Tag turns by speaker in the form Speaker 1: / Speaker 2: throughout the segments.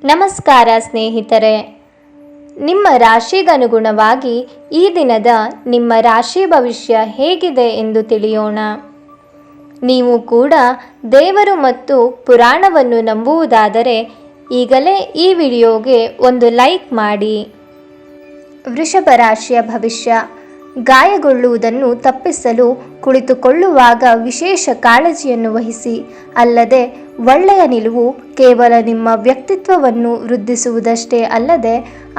Speaker 1: ನಮಸ್ಕಾರ ಸ್ನೇಹಿತರೆ, ನಿಮ್ಮ ರಾಶಿಗನುಗುಣವಾಗಿ ಈ ದಿನದ ನಿಮ್ಮ ರಾಶಿ ಭವಿಷ್ಯ ಹೇಗಿದೆ ಎಂದು ತಿಳಿಯೋಣ. ನೀವು ಕೂಡ ದೇವರು ಮತ್ತು ಪುರಾಣವನ್ನು ನಂಬುವುದಾದರೆ ಈಗಲೇ ಈ ವಿಡಿಯೋಗೆ ಒಂದು ಲೈಕ್ ಮಾಡಿ. ವೃಷಭ ರಾಶಿಯ ಭವಿಷ್ಯ. ಗಾಯಗೊಳ್ಳುವುದನ್ನು ತಪ್ಪಿಸಲು ಕುಳಿತುಕೊಳ್ಳುವಾಗ ವಿಶೇಷ ಕಾಳಜಿಯನ್ನು ವಹಿಸಿ. ಅಲ್ಲದೆ ಒಳ್ಳೆಯ ನಿಲುವು ಕೇವಲ ನಿಮ್ಮ ವ್ಯಕ್ತಿತ್ವವನ್ನು ವೃದ್ಧಿಸುವುದಷ್ಟೇ ಅಲ್ಲದೆ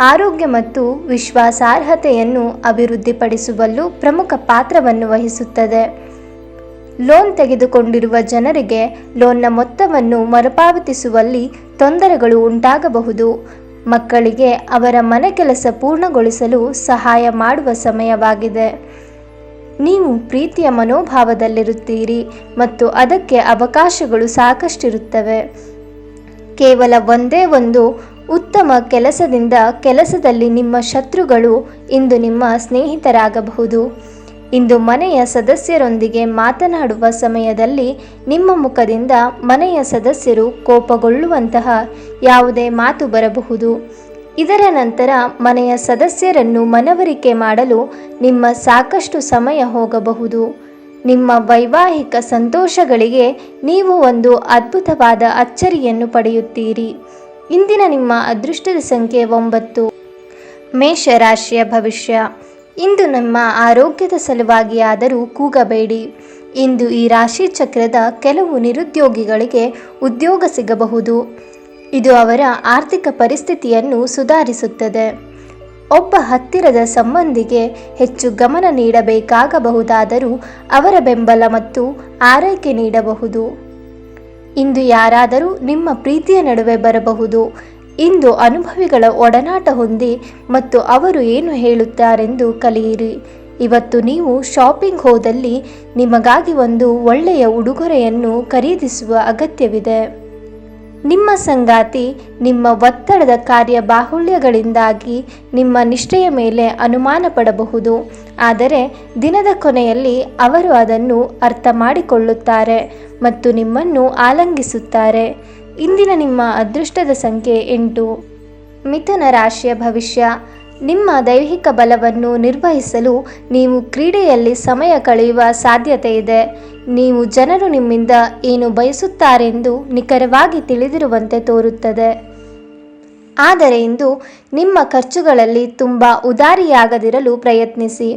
Speaker 1: ಆರೋಗ್ಯ ಮತ್ತು ವಿಶ್ವಾಸಾರ್ಹತೆಯನ್ನು ಅಭಿವೃದ್ಧಿಪಡಿಸುವಲ್ಲೂ ಪ್ರಮುಖ ಪಾತ್ರವನ್ನು ವಹಿಸುತ್ತದೆ. ಲೋನ್ ತೆಗೆದುಕೊಂಡಿರುವ ಜನರಿಗೆ ಲೋನ್ನ ಮೊತ್ತವನ್ನು ಮರುಪಾವತಿಸುವಲ್ಲಿ ತೊಂದರೆಗಳು ಉಂಟಾಗಬಹುದು. ಮಕ್ಕಳಿಗೆ ಅವರ ಮನೆ ಕೆಲಸ ಪೂರ್ಣಗೊಳಿಸಲು ಸಹಾಯ ಮಾಡುವ ಸಮಯವಾಗಿದೆ. ನೀವು ಪ್ರೀತಿಯ ಮನೋಭಾವದಲ್ಲಿರುತ್ತೀರಿ ಮತ್ತು ಅದಕ್ಕೆ ಅವಕಾಶಗಳು ಸಾಕಷ್ಟಿರುತ್ತವೆ. ಕೇವಲ ಒಂದೇ ಒಂದು ಉತ್ತಮ ಕೆಲಸದಿಂದ ಕೆಲಸದಲ್ಲಿ ನಿಮ್ಮ ಶತ್ರುಗಳು ಇಂದು ನಿಮ್ಮ ಸ್ನೇಹಿತರಾಗಬಹುದು. ಇಂದು ಮನೆಯ ಸದಸ್ಯರೊಂದಿಗೆ ಮಾತನಾಡುವ ಸಮಯದಲ್ಲಿ ನಿಮ್ಮ ಮುಖದಿಂದ ಮನೆಯ ಸದಸ್ಯರು ಕೋಪಗೊಳ್ಳುವಂತಹ ಯಾವುದೇ ಮಾತು ಬರಬಹುದು. ಇದರ ನಂತರ ಮನೆಯ ಸದಸ್ಯರನ್ನು ಮನವರಿಕೆ ಮಾಡಲು ನಿಮ್ಮ ಸಾಕಷ್ಟು ಸಮಯ ಹೋಗಬಹುದು. ನಿಮ್ಮ ವೈವಾಹಿಕ ಸಂತೋಷಗಳಿಗೆ ನೀವು ಒಂದು ಅದ್ಭುತವಾದ ಅಚ್ಚರಿಯನ್ನು ಪಡೆಯುತ್ತೀರಿ. ಇಂದಿನ ನಿಮ್ಮ ಅದೃಷ್ಟದ ಸಂಖ್ಯೆ 9. ಮೇಷರಾಶಿಯ ಭವಿಷ್ಯ. ಇಂದು ನಿಮ್ಮ ಆರೋಗ್ಯದ ಸಲುವಾಗಿಯಾದರೂ ಕೂಗಬೇಡಿ. ಇಂದು ಈ ರಾಶಿ ಚಕ್ರದ ಕೆಲವು ನಿರುದ್ಯೋಗಿಗಳಿಗೆ ಉದ್ಯೋಗ ಸಿಗಬಹುದು. ಇದು ಅವರ ಆರ್ಥಿಕ ಪರಿಸ್ಥಿತಿಯನ್ನು ಸುಧಾರಿಸುತ್ತದೆ. ಒಬ್ಬ ಹತ್ತಿರದ ಸಂಬಂಧಿಗೆ ಹೆಚ್ಚು ಗಮನ ನೀಡಬೇಕಾಗಬಹುದಾದರೂ ಅವರ ಬೆಂಬಲ ಮತ್ತು ಆರೈಕೆ ನೀಡಬಹುದು. ಇಂದು ಯಾರಾದರೂ ನಿಮ್ಮ ಪ್ರೀತಿಯ ನಡುವೆ ಬರಬಹುದು. ಇಂದು ಅನುಭವಿಗಳ ಒಡನಾಟ ಹೊಂದಿ ಮತ್ತು ಅವರು ಏನು ಹೇಳುತ್ತಾರೆಂದು ಕಲಿಯಿರಿ. ಇವತ್ತು ನೀವು ಶಾಪಿಂಗ್ ಹೋದಲ್ಲಿ ನಿಮಗಾಗಿ ಒಂದು ಒಳ್ಳೆಯ ಉಡುಗೊರೆಯನ್ನು ಖರೀದಿಸುವ ಅಗತ್ಯವಿದೆ. ನಿಮ್ಮ ಸಂಗಾತಿ ನಿಮ್ಮ ಒತ್ತಡದ ಕಾರ್ಯಬಾಹುಳ್ಯಗಳಿಂದಾಗಿ ನಿಮ್ಮ ನಿಷ್ಠೆಯ ಮೇಲೆ ಅನುಮಾನ ಪಡಬಹುದು. ಆದರೆ ದಿನದ ಕೊನೆಯಲ್ಲಿ ಅವರು ಅದನ್ನು ಅರ್ಥ ಮಾಡಿಕೊಳ್ಳುತ್ತಾರೆ ಮತ್ತು ನಿಮ್ಮನ್ನು ಆಲಂಗಿಸುತ್ತಾರೆ. ಇಂದಿನ ನಿಮ್ಮ ಅದೃಷ್ಟದ ಸಂಖ್ಯೆ 8. ಮಿಥುನ ರಾಶಿಯ ಭವಿಷ್ಯ. ನಿಮ್ಮ ದೈಹಿಕ ಬಲವನ್ನು ನಿರ್ವಹಿಸಲು ನೀವು ಕ್ರೀಡೆಯಲ್ಲಿ ಸಮಯ ಕಳೆಯುವ ಸಾಧ್ಯತೆ ಇದೆ. ನೀವು ಜನರು ನಿಮ್ಮಿಂದ ಏನು ಬಯಸುತ್ತಾರೆಂದು ನಿಖರವಾಗಿ ತಿಳಿದಿರುವಂತೆ ತೋರುತ್ತದೆ. ಆದರೆ ಇಂದು ನಿಮ್ಮ ಖರ್ಚುಗಳಲ್ಲಿ ತುಂಬ ಉದಾರಿಯಾಗದಿರಲು ಪ್ರಯತ್ನಿಸಿ.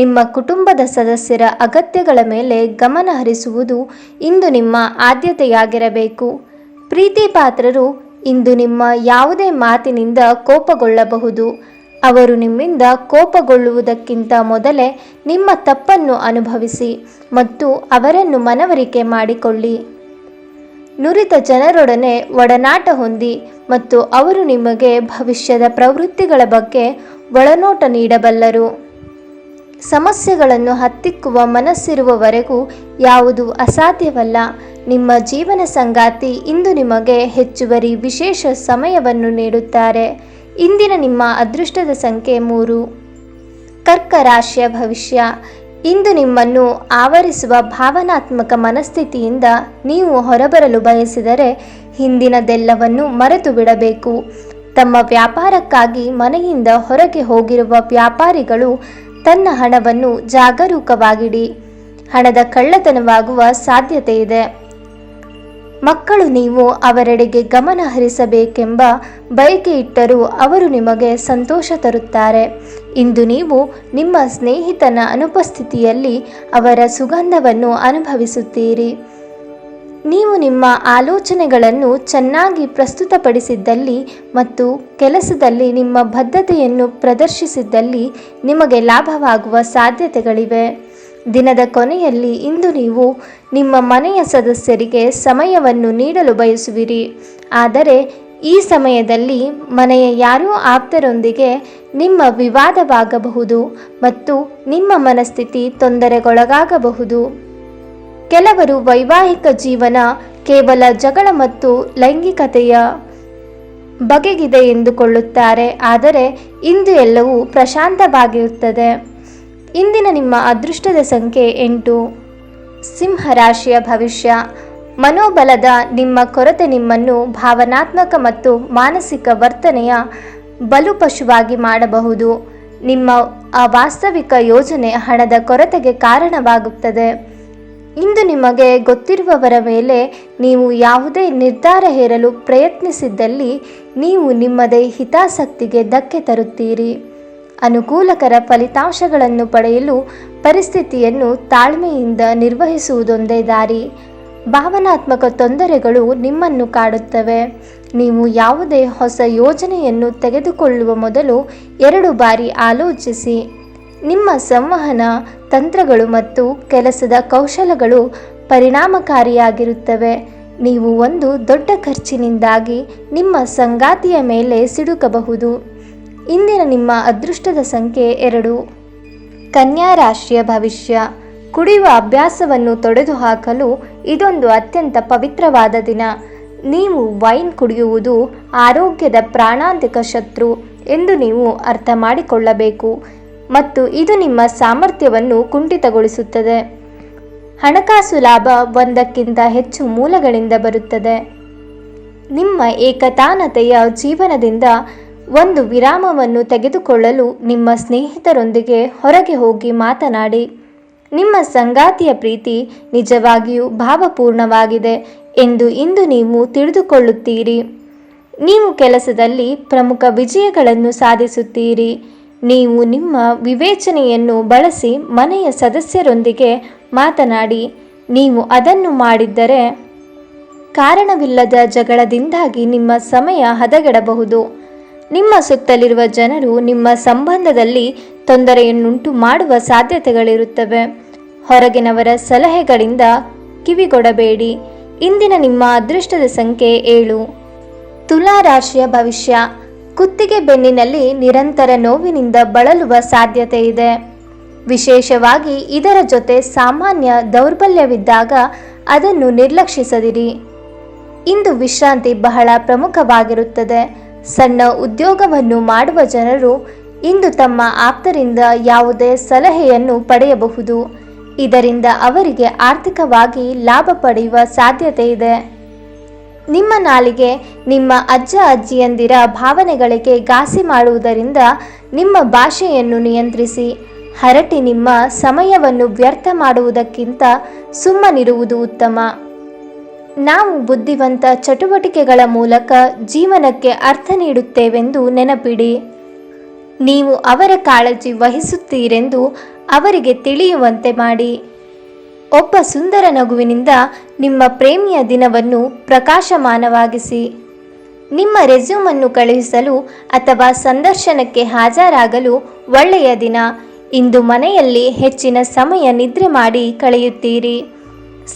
Speaker 1: ನಿಮ್ಮ ಕುಟುಂಬದ ಸದಸ್ಯರ ಅಗತ್ಯಗಳ ಮೇಲೆ ಗಮನ ಹರಿಸುವುದು ಇಂದು ನಿಮ್ಮ ಆದ್ಯತೆಯಾಗಿರಬೇಕು. ಪ್ರೀತಿ ಪಾತ್ರರು ಇಂದು ನಿಮ್ಮ ಯಾವುದೇ ಮಾತಿನಿಂದ ಕೋಪಗೊಳ್ಳಬಹುದು. ಅವರು ನಿಮ್ಮಿಂದ ಕೋಪಗೊಳ್ಳುವುದಕ್ಕಿಂತ ಮೊದಲೇ ನಿಮ್ಮ ತಪ್ಪನ್ನು ಅನುಭವಿಸಿ ಮತ್ತು ಅವರನ್ನು ಮನವರಿಕೆ ಮಾಡಿಕೊಳ್ಳಿ. ನುರಿತ ಜನರೊಡನೆ ಒಡನಾಟ ಹೊಂದಿ ಮತ್ತು ಅವರು ನಿಮಗೆ ಭವಿಷ್ಯದ ಪ್ರವೃತ್ತಿಗಳ ಬಗ್ಗೆ ಒಳನೋಟ ನೀಡಬಲ್ಲರು. ಸಮಸ್ಯೆಗಳನ್ನು ಹತ್ತಿಕ್ಕುವ ಮನಸ್ಸಿರುವವರೆಗೂ ಯಾವುದೂ ಅಸಾಧ್ಯವಲ್ಲ. ನಿಮ್ಮ ಜೀವನ ಸಂಗಾತಿ ಇಂದು ನಿಮಗೆ ಹೆಚ್ಚುವರಿ ವಿಶೇಷ ಸಮಯವನ್ನು ನೀಡುತ್ತಾರೆ. ಇಂದಿನ ನಿಮ್ಮ ಅದೃಷ್ಟದ ಸಂಖ್ಯೆ 3. ಕರ್ಕ ರಾಶಿಯ ಭವಿಷ್ಯ. ಇಂದು ನಿಮ್ಮನ್ನು ಆವರಿಸುವ ಭಾವನಾತ್ಮಕ ಮನಸ್ಥಿತಿಯಿಂದ ನೀವು ಹೊರಬರಲು ಬಯಸಿದರೆ ಹಿಂದಿನದೆಲ್ಲವನ್ನು ಮರೆತು ಬಿಡಬೇಕು. ತಮ್ಮ ವ್ಯಾಪಾರಕ್ಕಾಗಿ ಮನೆಯಿಂದ ಹೊರಗೆ ಹೋಗಿರುವ ವ್ಯಾಪಾರಿಗಳು ತನ್ನ ಹಣವನ್ನು ಜಾಗರೂಕವಾಗಿಡಿ. ಹಣದ ಕಳ್ಳತನವಾಗುವ ಸಾಧ್ಯತೆ ಇದೆ. ಮಕ್ಕಳು ನೀವು ಅವರೆಡೆಗೆ ಗಮನ ಹರಿಸಬೇಕೆಂಬ ಬಯಕೆ ಇಟ್ಟರೂ ಅವರು ನಿಮಗೆ ಸಂತೋಷ ತರುತ್ತಾರೆ. ಇಂದು ನೀವು ನಿಮ್ಮ ಸ್ನೇಹಿತನ ಅನುಪಸ್ಥಿತಿಯಲ್ಲಿ ಅವರ ಸುಗಂಧವನ್ನು ಅನುಭವಿಸುತ್ತೀರಿ. ನೀವು ನಿಮ್ಮ ಆಲೋಚನೆಗಳನ್ನು ಚೆನ್ನಾಗಿ ಪ್ರಸ್ತುತಪಡಿಸಿದ್ದಲ್ಲಿ ಮತ್ತು ಕೆಲಸದಲ್ಲಿ ನಿಮ್ಮ ಬದ್ಧತೆಯನ್ನು ಪ್ರದರ್ಶಿಸಿದ್ದಲ್ಲಿ ನಿಮಗೆ ಲಾಭವಾಗುವ ಸಾಧ್ಯತೆಗಳಿವೆ. ದಿನದ ಕೊನೆಯಲ್ಲಿ ಇಂದು ನೀವು ನಿಮ್ಮ ಮನೆಯ ಸದಸ್ಯರಿಗೆ ಸಮಯವನ್ನು ನೀಡಲು ಬಯಸುವಿರಿ. ಆದರೆ ಈ ಸಮಯದಲ್ಲಿ ಮನೆಯ ಯಾರೋ ಆಪ್ತರೊಂದಿಗೆ ನಿಮ್ಮ ವಿವಾದವಾಗಬಹುದು ಮತ್ತು ನಿಮ್ಮ ಮನಸ್ಥಿತಿ ತೊಂದರೆಗೊಳಗಾಗಬಹುದು. ಕೆಲವರು ವೈವಾಹಿಕ ಜೀವನ ಕೇವಲ ಜಗಳ ಮತ್ತು ಲೈಂಗಿಕತೆಯ ಬಗೆಗಿದೆ ಎಂದುಕೊಳ್ಳುತ್ತಾರೆ. ಆದರೆ ಇಂದು ಎಲ್ಲವೂ ಪ್ರಶಾಂತವಾಗಿರುತ್ತದೆ. ಇಂದಿನ ನಿಮ್ಮ ಅದೃಷ್ಟದ ಸಂಖ್ಯೆ 8. ಸಿಂಹ ರಾಶಿಯ ಭವಿಷ್ಯ. ಮನೋಬಲದ ನಿಮ್ಮ ಕೊರತೆ ನಿಮ್ಮನ್ನು ಭಾವನಾತ್ಮಕ ಮತ್ತು ಮಾನಸಿಕ ವರ್ತನೆಯ ಬಲುಪಶುವಾಗಿ ಮಾಡಬಹುದು. ನಿಮ್ಮ ಅವಾಸ್ತವಿಕ ಯೋಜನೆ ಹಣದ ಕೊರತೆಗೆ ಕಾರಣವಾಗುತ್ತದೆ. ಇಂದು ನಿಮಗೆ ಗೊತ್ತಿರುವವರ ಮೇಲೆ ನೀವು ಯಾವುದೇ ನಿರ್ಧಾರ ಹೇರಲು ಪ್ರಯತ್ನಿಸಿದ್ದಲ್ಲಿ ನೀವು ನಿಮ್ಮದೇ ಹಿತಾಸಕ್ತಿಗೆ ಧಕ್ಕೆ ತರುತ್ತೀರಿ. ಅನುಕೂಲಕರ ಫಲಿತಾಂಶಗಳನ್ನು ಪಡೆಯಲು ಪರಿಸ್ಥಿತಿಯನ್ನು ತಾಳ್ಮೆಯಿಂದ ನಿರ್ವಹಿಸುವುದೊಂದೇ ದಾರಿ. ಭಾವನಾತ್ಮಕ ತೊಂದರೆಗಳು ನಿಮ್ಮನ್ನು ಕಾಡುತ್ತವೆ. ನೀವು ಯಾವುದೇ ಹೊಸ ಯೋಜನೆಯನ್ನು ತೆಗೆದುಕೊಳ್ಳುವ ಮೊದಲು 2 ಬಾರಿ ಆಲೋಚಿಸಿ. ನಿಮ್ಮ ಸಂವಹನ ತಂತ್ರಗಳು ಮತ್ತು ಕೆಲಸದ ಕೌಶಲಗಳು ಪರಿಣಾಮಕಾರಿಯಾಗಿರುತ್ತವೆ. ನೀವು ಒಂದು ದೊಡ್ಡ ಖರ್ಚಿನಿಂದಾಗಿ ನಿಮ್ಮ ಸಂಗಾತಿಯ ಮೇಲೆ ಸಿಡುಕಬಹುದು. ಇಂದಿನ ನಿಮ್ಮ ಅದೃಷ್ಟದ ಸಂಖ್ಯೆ 2. ಕನ್ಯಾ ರಾಶಿಯ ಭವಿಷ್ಯ. ಕುಡಿಯುವ ಅಭ್ಯಾಸವನ್ನು ತೊಡೆದುಹಾಕಲು ಇದೊಂದು ಅತ್ಯಂತ ಪವಿತ್ರವಾದ ದಿನ. ನೀವು ವೈನ್ ಕುಡಿಯುವುದು ಆರೋಗ್ಯದ ಪ್ರಾಣಾಂತಿಕ ಶತ್ರು ಎಂದು ನೀವು ಅರ್ಥ ಮಾಡಿಕೊಳ್ಳಬೇಕು ಮತ್ತು ಇದು ನಿಮ್ಮ ಸಾಮರ್ಥ್ಯವನ್ನು ಕುಂಠಿತಗೊಳಿಸುತ್ತದೆ. ಹಣಕಾಸು ಲಾಭ 1ಕ್ಕಿಂತ ಹೆಚ್ಚು ಮೂಲಗಳಿಂದ ಬರುತ್ತದೆ. ನಿಮ್ಮ ಏಕತಾನತೆಯ ಜೀವನದಿಂದ ಒಂದು ವಿರಾಮವನ್ನು ತೆಗೆದುಕೊಳ್ಳಲು ನಿಮ್ಮ ಸ್ನೇಹಿತರೊಂದಿಗೆ ಹೊರಗೆ ಹೋಗಿ ಮಾತನಾಡಿ. ನಿಮ್ಮ ಸಂಗಾತಿಯ ಪ್ರೀತಿ ನಿಜವಾಗಿಯೂ ಭಾವಪೂರ್ಣವಾಗಿದೆ ಎಂದು ಇಂದು ನೀವು ತಿಳಿದುಕೊಳ್ಳುತ್ತೀರಿ. ನೀವು ಕೆಲಸದಲ್ಲಿ ಪ್ರಮುಖ ವಿಜಯಗಳನ್ನು ಸಾಧಿಸುತ್ತೀರಿ. ನೀವು ನಿಮ್ಮ ವಿವೇಚನೆಯನ್ನು ಬಳಸಿ ಮನೆಯ ಸದಸ್ಯರೊಂದಿಗೆ ಮಾತನಾಡಿ. ನೀವು ಅದನ್ನು ಮಾಡಿದ್ದರೆ ಕಾರಣವಿಲ್ಲದ ಜಗಳದಿಂದಾಗಿ ನಿಮ್ಮ ಸಮಯ ಹದಗೆಡಬಹುದು. ನಿಮ್ಮ ಸುತ್ತಲಿರುವ ಜನರು ನಿಮ್ಮ ಸಂಬಂಧದಲ್ಲಿ ತೊಂದರೆಯನ್ನುಂಟು ಮಾಡುವ ಸಾಧ್ಯತೆಗಳಿರುತ್ತವೆ. ಹೊರಗಿನವರ ಸಲಹೆಗಳಿಂದ ಕಿವಿಗೊಡಬೇಡಿ. ಇಂದಿನ ನಿಮ್ಮ ಅದೃಷ್ಟದ ಸಂಖ್ಯೆ 7. ತುಲಾ ರಾಶಿಯ ಭವಿಷ್ಯ. ಕುತ್ತಿಗೆ ಬೆನ್ನಿನಲ್ಲಿ ನಿರಂತರ ನೋವಿನಿಂದ ಬಳಲುವ ಸಾಧ್ಯತೆ ಇದೆ. ವಿಶೇಷವಾಗಿ ಇದರ ಜೊತೆ ಸಾಮಾನ್ಯ ದೌರ್ಬಲ್ಯವಿದ್ದಾಗ ಅದನ್ನು ನಿರ್ಲಕ್ಷಿಸದಿರಿ. ಇಂದು ವಿಶ್ರಾಂತಿ ಬಹಳ ಪ್ರಮುಖವಾಗಿರುತ್ತದೆ. ಸಣ್ಣ ಉದ್ಯೋಗವನ್ನು ಮಾಡುವ ಜನರು ಇಂದು ತಮ್ಮ ಆಪ್ತರಿಂದ ಯಾವುದೇ ಸಲಹೆಯನ್ನು ಪಡೆಯಬಹುದು. ಇದರಿಂದ ಅವರಿಗೆ ಆರ್ಥಿಕವಾಗಿ ಲಾಭ ಪಡೆಯುವ ಸಾಧ್ಯತೆ ಇದೆ. ನಿಮ್ಮ ನಾಲಿಗೆ ನಿಮ್ಮ ಅಜ್ಜ ಅಜ್ಜಿಯಂದಿರ ಭಾವನೆಗಳಿಗೆ ಘಾಸಿ ಮಾಡುವುದರಿಂದ ನಿಮ್ಮ ಭಾಷೆಯನ್ನು ನಿಯಂತ್ರಿಸಿ. ಹರಟಿ ನಿಮ್ಮ ಸಮಯವನ್ನು ವ್ಯರ್ಥ ಮಾಡುವುದಕ್ಕಿಂತ ಸುಮ್ಮನಿರುವುದು ಉತ್ತಮ. ನಾವು ಬುದ್ಧಿವಂತ ಚಟುವಟಿಕೆಗಳ ಮೂಲಕ ಜೀವನಕ್ಕೆ ಅರ್ಥ ನೀಡುತ್ತೇವೆಂದು ನೆನಪಿಡಿ. ನೀವು ಅವರ ಕಾಳಜಿ ವಹಿಸುತ್ತೀರೆಂದು ಅವರಿಗೆ ತಿಳಿಯುವಂತೆ ಮಾಡಿ. ಒಬ್ಬ ಸುಂದರ ನಗುವಿನಿಂದ ನಿಮ್ಮ ಪ್ರೇಮಿಯ ದಿನವನ್ನು ಪ್ರಕಾಶಮಾನವಾಗಿಸಿ. ನಿಮ್ಮ ರೆಸ್ಯೂಮನ್ನು ಕಳುಹಿಸಲು ಅಥವಾ ಸಂದರ್ಶನಕ್ಕೆ ಹಾಜರಾಗಲು ಒಳ್ಳೆಯ ದಿನ. ಇಂದು ಮನೆಯಲ್ಲಿ ಹೆಚ್ಚಿನ ಸಮಯ ನಿದ್ರೆ ಮಾಡಿ ಕಳೆಯುತ್ತೀರಿ.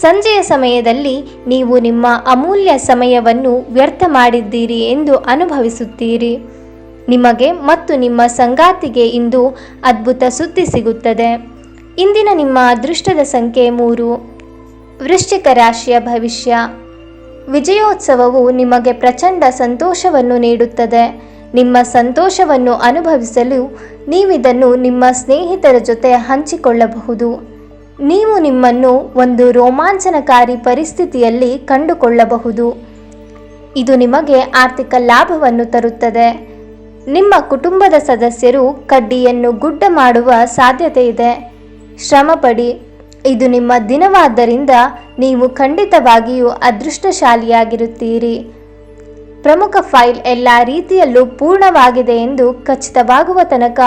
Speaker 1: ಸಂಜೆಯ ಸಮಯದಲ್ಲಿ ನೀವು ನಿಮ್ಮ ಅಮೂಲ್ಯ ಸಮಯವನ್ನು ವ್ಯರ್ಥ ಮಾಡಿದ್ದೀರಿ ಎಂದು ಅನುಭವಿಸುತ್ತೀರಿ. ನಿಮಗೆ ಮತ್ತು ನಿಮ್ಮ ಸಂಗಾತಿಗೆ ಇಂದು ಅದ್ಭುತ ಸುದ್ದಿ ಸಿಗುತ್ತದೆ. ಇಂದಿನ ನಿಮ್ಮ ಅದೃಷ್ಟದ ಸಂಖ್ಯೆ 3. ವೃಶ್ಚಿಕ ರಾಶಿಯ ಭವಿಷ್ಯ. ವಿಜಯೋತ್ಸವವು ನಿಮಗೆ ಪ್ರಚಂಡ ಸಂತೋಷವನ್ನು ನೀಡುತ್ತದೆ. ನಿಮ್ಮ ಸಂತೋಷವನ್ನು ಅನುಭವಿಸಲು ನೀವಿದನ್ನು ನಿಮ್ಮ ಸ್ನೇಹಿತರ ಜೊತೆ ಹಂಚಿಕೊಳ್ಳಬಹುದು. ನೀವು ನಿಮ್ಮನ್ನು ಒಂದು ರೋಮಾಂಚನಕಾರಿ ಪರಿಸ್ಥಿತಿಯಲ್ಲಿ ಕಂಡುಕೊಳ್ಳಬಹುದು. ಇದು ನಿಮಗೆ ಆರ್ಥಿಕ ಲಾಭವನ್ನು ತರುತ್ತದೆ. ನಿಮ್ಮ ಕುಟುಂಬದ ಸದಸ್ಯರು ಕಡ್ಡಿಯನ್ನು ಗುಡ್ಡ ಮಾಡುವ ಸಾಧ್ಯತೆ ಇದೆ. ಶ್ರಮಪಡಿ. ಇದು ನಿಮ್ಮ ದಿನವಾದ್ದರಿಂದ ನೀವು ಖಂಡಿತವಾಗಿಯೂ ಅದೃಷ್ಟಶಾಲಿಯಾಗಿರುತ್ತೀರಿ. ಪ್ರಮುಖ ಫೈಲ್ ಎಲ್ಲ ರೀತಿಯಲ್ಲೂ ಪೂರ್ಣವಾಗಿದೆ ಎಂದು ಖಚಿತವಾಗುವ ತನಕ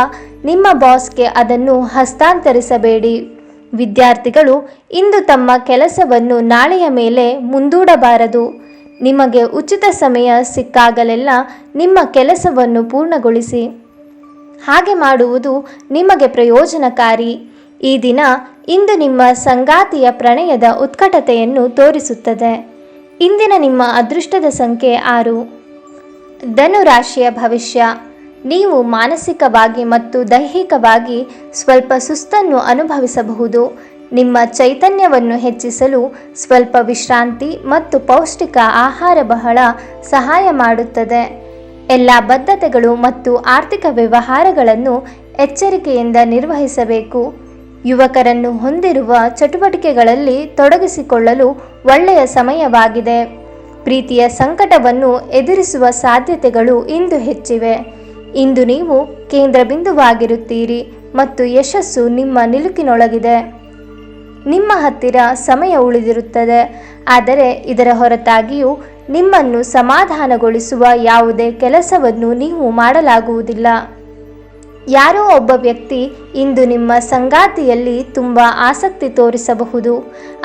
Speaker 1: ನಿಮ್ಮ ಬಾಸ್ಗೆ ಅದನ್ನು ಹಸ್ತಾಂತರಿಸಬೇಡಿ. ವಿದ್ಯಾರ್ಥಿಗಳು ಇಂದು ತಮ್ಮ ಕೆಲಸವನ್ನು ನಾಳೆಯ ಮೇಲೆ ಮುಂದೂಡಬಾರದು. ನಿಮಗೆ ಉಚಿತ ಸಮಯ ಸಿಕ್ಕಾಗಲೆಲ್ಲ ನಿಮ್ಮ ಕೆಲಸವನ್ನು ಪೂರ್ಣಗೊಳಿಸಿ. ಹಾಗೆ ಮಾಡುವುದು ನಿಮಗೆ ಪ್ರಯೋಜನಕಾರಿ. ಈ ದಿನ ಇಂದು ನಿಮ್ಮ ಸಂಗಾತಿಯ ಪ್ರಣಯದ ಉತ್ಕಟತೆಯನ್ನು ತೋರಿಸುತ್ತದೆ. ಇಂದಿನ ನಿಮ್ಮ ಅದೃಷ್ಟದ ಸಂಖ್ಯೆ 6. ಧನು ರಾಶಿಯ ಭವಿಷ್ಯ. ನೀವು ಮಾನಸಿಕವಾಗಿ ಮತ್ತು ದೈಹಿಕವಾಗಿ ಸ್ವಲ್ಪ ಸುಸ್ತನ್ನು ಅನುಭವಿಸಬಹುದು. ನಿಮ್ಮ ಚೈತನ್ಯವನ್ನು ಹೆಚ್ಚಿಸಲು ಸ್ವಲ್ಪ ವಿಶ್ರಾಂತಿ ಮತ್ತು ಪೌಷ್ಟಿಕ ಆಹಾರ ಬಹಳ ಸಹಾಯ ಮಾಡುತ್ತದೆ. ಎಲ್ಲ ಬದ್ಧತೆಗಳು ಮತ್ತು ಆರ್ಥಿಕ ವ್ಯವಹಾರಗಳನ್ನು ಎಚ್ಚರಿಕೆಯಿಂದ ನಿರ್ವಹಿಸಬೇಕು. ಯುವಕರನ್ನು ಹೊಂದಿರುವ ಚಟುವಟಿಕೆಗಳಲ್ಲಿ ತೊಡಗಿಸಿಕೊಳ್ಳಲು ಒಳ್ಳೆಯ ಸಮಯವಾಗಿದೆ. ಪ್ರೀತಿಯ ಸಂಕಟವನ್ನು ಎದುರಿಸುವ ಸಾಧ್ಯತೆಗಳು ಇಂದು ಹೆಚ್ಚಿವೆ. ಇಂದು ನೀವು ಕೇಂದ್ರ ಬಿಂದುವಾಗಿರುತ್ತೀರಿ ಮತ್ತು ಯಶಸ್ಸು ನಿಮ್ಮ ನಿಲುಕಿನೊಳಗಿದೆ. ನಿಮ್ಮ ಹತ್ತಿರ ಸಮಯ ಉಳಿದಿರುತ್ತದೆ, ಆದರೆ ಇದರ ಹೊರತಾಗಿಯೂ ನಿಮ್ಮನ್ನು ಸಮಾಧಾನಗೊಳಿಸುವ ಯಾವುದೇ ಕೆಲಸವನ್ನು ನೀವು ಮಾಡಲಾಗುವುದಿಲ್ಲ. ಯಾರೋ ಒಬ್ಬ ವ್ಯಕ್ತಿ ಇಂದು ನಿಮ್ಮ ಸಂಗಾತಿಯಲ್ಲಿ ತುಂಬ ಆಸಕ್ತಿ ತೋರಿಸಬಹುದು,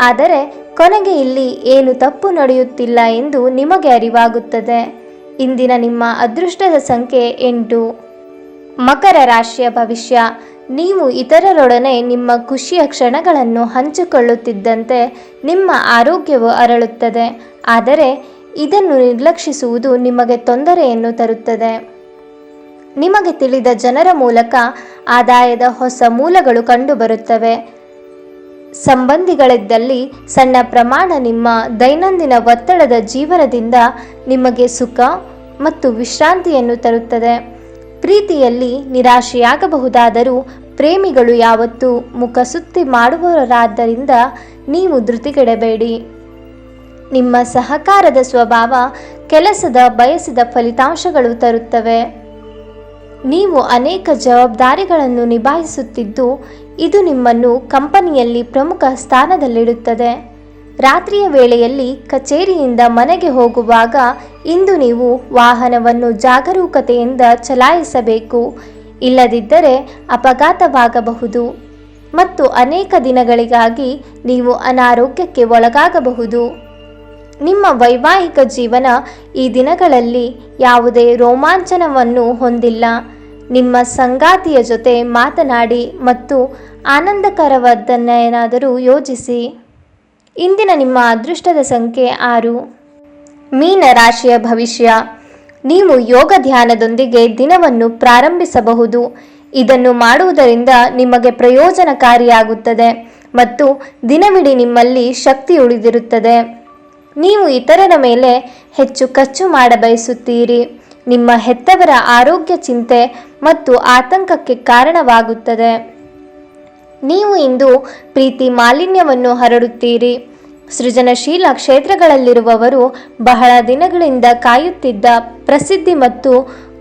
Speaker 1: ಆದರೆ ಕೊನೆಗೆ ಇಲ್ಲಿ ಏನು ತಪ್ಪು ನಡೆಯುತ್ತಿಲ್ಲ ಎಂದು ನಿಮಗೆ ಅರಿವಾಗುತ್ತದೆ. ಇಂದಿನ ನಿಮ್ಮ ಅದೃಷ್ಟದ ಸಂಖ್ಯೆ 8. ಮಕರ ರಾಶಿಯ ಭವಿಷ್ಯ. ನೀವು ಇತರರೊಡನೆ ನಿಮ್ಮ ಖುಷಿಯ ಕ್ಷಣಗಳನ್ನು ಹಂಚಿಕೊಳ್ಳುತ್ತಿದ್ದಂತೆ ನಿಮ್ಮ ಆರೋಗ್ಯವು ಅರಳುತ್ತದೆ, ಆದರೆ ಇದನ್ನು ನಿರ್ಲಕ್ಷಿಸುವುದು ನಿಮಗೆ ತೊಂದರೆಯನ್ನು ತರುತ್ತದೆ. ನಿಮಗೆ ತಿಳಿದ ಜನರ ಮೂಲಕ ಆದಾಯದ ಹೊಸ ಮೂಲಗಳು ಕಂಡುಬರುತ್ತವೆ. ಸಂಬಂಧಿಗಳಿದ್ದಲ್ಲಿ ಸಣ್ಣ ಪ್ರಮಾಣ ನಿಮ್ಮ ದೈನಂದಿನ ಒತ್ತಡದ ಜೀವನದಿಂದ ನಿಮಗೆ ಸುಖ ಮತ್ತು ವಿಶ್ರಾಂತಿಯನ್ನು ತರುತ್ತದೆ. ಪ್ರೀತಿಯಲ್ಲಿ ನಿರಾಶೆಯಾಗಬಹುದಾದರೂ ಪ್ರೇಮಿಗಳು ಯಾವತ್ತೂ ಮುಖಸುತ್ತಿ ಮಾಡುವವರಾದ್ದರಿಂದ ನೀವು ಧೃತಿಗೆಡಬೇಡಿ. ನಿಮ್ಮ ಸಹಕಾರದ ಸ್ವಭಾವ ಕೆಲಸದ ಬಯಸಿದ ಫಲಿತಾಂಶಗಳು ತರುತ್ತವೆ. ನೀವು ಅನೇಕ ಜವಾಬ್ದಾರಿಗಳನ್ನು ನಿಭಾಯಿಸುತ್ತಿದ್ದು ಇದು ನಿಮ್ಮನ್ನು ಕಂಪನಿಯಲ್ಲಿ ಪ್ರಮುಖ ಸ್ಥಾನದಲ್ಲಿಡುತ್ತದೆ. ರಾತ್ರಿಯ ವೇಳೆಯಲ್ಲಿ ಕಚೇರಿಯಿಂದ ಮನೆಗೆ ಹೋಗುವಾಗ ಇಂದು ನೀವು ವಾಹನವನ್ನು ಜಾಗರೂಕತೆಯಿಂದ ಚಲಾಯಿಸಬೇಕು, ಇಲ್ಲದಿದ್ದರೆ ಅಪಘಾತವಾಗಬಹುದು ಮತ್ತು ಅನೇಕ ದಿನಗಳಿಗಾಗಿ ನೀವು ಅನಾರೋಗ್ಯಕ್ಕೆ ಒಳಗಾಗಬಹುದು. ನಿಮ್ಮ ವೈವಾಹಿಕ ಜೀವನ ಈ ದಿನಗಳಲ್ಲಿ ಯಾವುದೇ ರೋಮಾಂಚನವನ್ನು ಹೊಂದಿಲ್ಲ. ನಿಮ್ಮ ಸಂಗಾತಿಯ ಜೊತೆ ಮಾತನಾಡಿ ಮತ್ತು ಆನಂದಕರವಾದನ್ನೇನಾದರೂ ಯೋಜಿಸಿ. ಇಂದಿನ ನಿಮ್ಮ ಅದೃಷ್ಟದ ಸಂಖ್ಯೆ 6. ಮೀನ ರಾಶಿಯ ಭವಿಷ್ಯ. ನೀವು ಯೋಗ ಧ್ಯಾನದೊಂದಿಗೆ ದಿನವನ್ನು ಪ್ರಾರಂಭಿಸಬಹುದು. ಇದನ್ನು ಮಾಡುವುದರಿಂದ ನಿಮಗೆ ಪ್ರಯೋಜನಕಾರಿಯಾಗುತ್ತದೆ ಮತ್ತು ದಿನವಿಡೀ ನಿಮ್ಮಲ್ಲಿ ಶಕ್ತಿ ಉಳಿದಿರುತ್ತದೆ. ನೀವು ಇತರರ ಮೇಲೆ ಹೆಚ್ಚು ಖರ್ಚು ಮಾಡಬಯಸುತ್ತೀರಿ. ನಿಮ್ಮ ಹೆತ್ತವರ ಆರೋಗ್ಯ ಚಿಂತೆ ಮತ್ತು ಆತಂಕಕ್ಕೆ ಕಾರಣವಾಗುತ್ತದೆ. ನೀವು ಇಂದು ಪ್ರೀತಿ ಮಾಲಿನ್ಯವನ್ನು ಹರಡುತ್ತೀರಿ. ಸೃಜನಶೀಲ ಕ್ಷೇತ್ರಗಳಲ್ಲಿರುವವರು ಬಹಳ ದಿನಗಳಿಂದ ಕಾಯುತ್ತಿದ್ದ ಪ್ರಸಿದ್ಧಿ ಮತ್ತು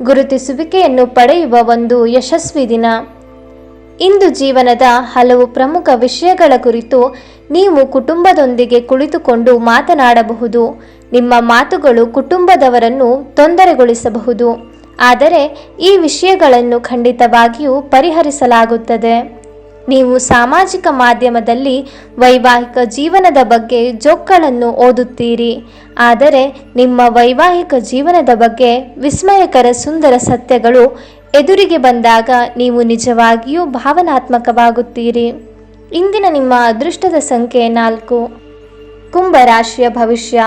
Speaker 1: ಗುರುತಿಸುವಿಕೆಯನ್ನು ಪಡೆಯುವ ಒಂದು ಯಶಸ್ವಿ ದಿನ. ಇಂದು ಜೀವನದ ಹಲವು ಪ್ರಮುಖ ವಿಷಯಗಳ ಕುರಿತು ನೀವು ಕುಟುಂಬದೊಂದಿಗೆ ಕುಳಿತುಕೊಂಡು ಮಾತನಾಡಬಹುದು. ನಿಮ್ಮ ಮಾತುಗಳು ಕುಟುಂಬದವರನ್ನು ತೊಂದರೆಗೊಳಿಸಬಹುದು, ಆದರೆ ಈ ವಿಷಯಗಳನ್ನು ಖಂಡಿತವಾಗಿಯೂ ಪರಿಹರಿಸಲಾಗುತ್ತದೆ. ನೀವು ಸಾಮಾಜಿಕ ಮಾಧ್ಯಮದಲ್ಲಿ ವೈವಾಹಿಕ ಜೀವನದ ಬಗ್ಗೆ ಜೋಕ್ಗಳನ್ನು ಓದುತ್ತೀರಿ, ಆದರೆ ನಿಮ್ಮ ವೈವಾಹಿಕ ಜೀವನದ ಬಗ್ಗೆ ವಿಸ್ಮಯಕರ ಸುಂದರ ಸತ್ಯಗಳು ಎದುರಿಗೆ ಬಂದಾಗ ನೀವು ನಿಜವಾಗಿಯೂ ಭಾವನಾತ್ಮಕವಾಗುತ್ತೀರಿ. ಇಂದಿನ ನಿಮ್ಮ ಅದೃಷ್ಟದ ಸಂಖ್ಯೆ 4. ಕುಂಭ ರಾಶಿಯ ಭವಿಷ್ಯ.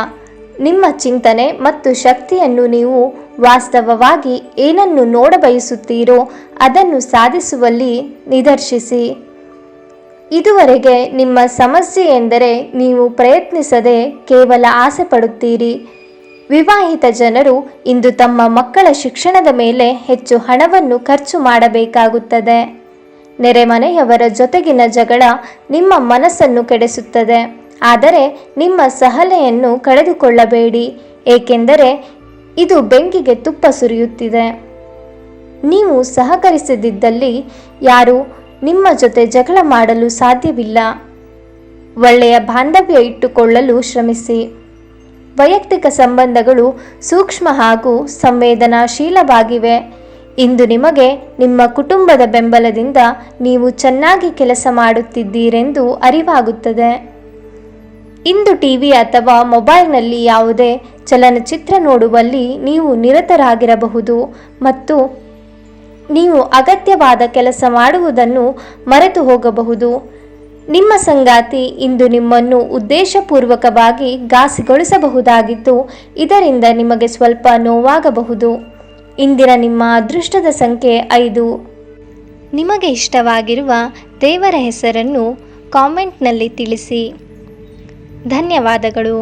Speaker 1: ನಿಮ್ಮ ಚಿಂತನೆ ಮತ್ತು ಶಕ್ತಿಯನ್ನು ನೀವು ವಾಸ್ತವವಾಗಿ ಏನನ್ನು ನೋಡಬಯಸುತ್ತೀರೋ ಅದನ್ನು ಸಾಧಿಸುವಲ್ಲಿ ನಿದರ್ಶಿಸಿ. ಇದುವರೆಗೆ ನಿಮ್ಮ ಸಮಸ್ಯೆ ಎಂದರೆ ನೀವು ಪ್ರಯತ್ನಿಸದೆ ಕೇವಲ ಆಸೆ ಪಡುತ್ತೀರಿ. ವಿವಾಹಿತ ಜನರು ಇಂದು ತಮ್ಮ ಮಕ್ಕಳ ಶಿಕ್ಷಣದ ಮೇಲೆ ಹೆಚ್ಚು ಹಣವನ್ನು ಖರ್ಚು ಮಾಡಬೇಕಾಗುತ್ತದೆ. ನೆರೆಮನೆಯವರ ಜೊತೆಗಿನ ಜಗಳ ನಿಮ್ಮ ಮನಸ್ಸನ್ನು ಕೆಡಿಸುತ್ತದೆ, ಆದರೆ ನಿಮ್ಮ ಸಹನೆಯನ್ನು ಕಳೆದುಕೊಳ್ಳಬೇಡಿ, ಏಕೆಂದರೆ ಇದು ಬೆಂಕಿಗೆ ತುಪ್ಪ ಸುರಿಯುತ್ತಿದೆ. ನೀವು ಸಹಕರಿಸದಿದ್ದಲ್ಲಿ ಯಾರು ನಿಮ್ಮ ಜೊತೆ ಜಗಳ ಮಾಡಲು ಸಾಧ್ಯವಿಲ್ಲ. ಒಳ್ಳೆಯ ಬಾಂಧವ್ಯ ಇಟ್ಟುಕೊಳ್ಳಲು ಶ್ರಮಿಸಿ. ವೈಯಕ್ತಿಕ ಸಂಬಂಧಗಳು ಸೂಕ್ಷ್ಮ ಹಾಗೂ ಸಂವೇದನಾಶೀಲವಾಗಿವೆ. ಇಂದು ನಿಮಗೆ ನಿಮ್ಮ ಕುಟುಂಬದ ಬೆಂಬಲದಿಂದ ನೀವು ಚೆನ್ನಾಗಿ ಕೆಲಸ ಮಾಡುತ್ತಿದ್ದೀರೆಂದು ಅರಿವಾಗುತ್ತದೆ. ಇಂದು ಟಿವಿ ಅಥವಾ ಮೊಬೈಲ್ನಲ್ಲಿ ಯಾವುದೇ ಚಲನಚಿತ್ರ ನೋಡುವಲ್ಲಿ ನೀವು ನಿರತರಾಗಿರಬಹುದು ಮತ್ತು ನೀವು ಅಗತ್ಯವಾದ ಕೆಲಸ ಮಾಡುವುದನ್ನು ಮರೆತು ಹೋಗಬಹುದು. ನಿಮ್ಮ ಸಂಗಾತಿ ಇಂದು ನಿಮ್ಮನ್ನು ಉದ್ದೇಶಪೂರ್ವಕವಾಗಿ ಘಾಸಿಗೊಳಿಸಬಹುದಾಗಿದ್ದು ಇದರಿಂದ ನಿಮಗೆ ಸ್ವಲ್ಪ ನೋವಾಗಬಹುದು. ಇಂದಿನ ನಿಮ್ಮ ಅದೃಷ್ಟದ ಸಂಖ್ಯೆ 5. ನಿಮಗೆ ಇಷ್ಟವಾಗಿರುವ ದೇವರ ಹೆಸರನ್ನು ಕಾಮೆಂಟ್ನಲ್ಲಿ ತಿಳಿಸಿ. ಧನ್ಯವಾದಗಳು.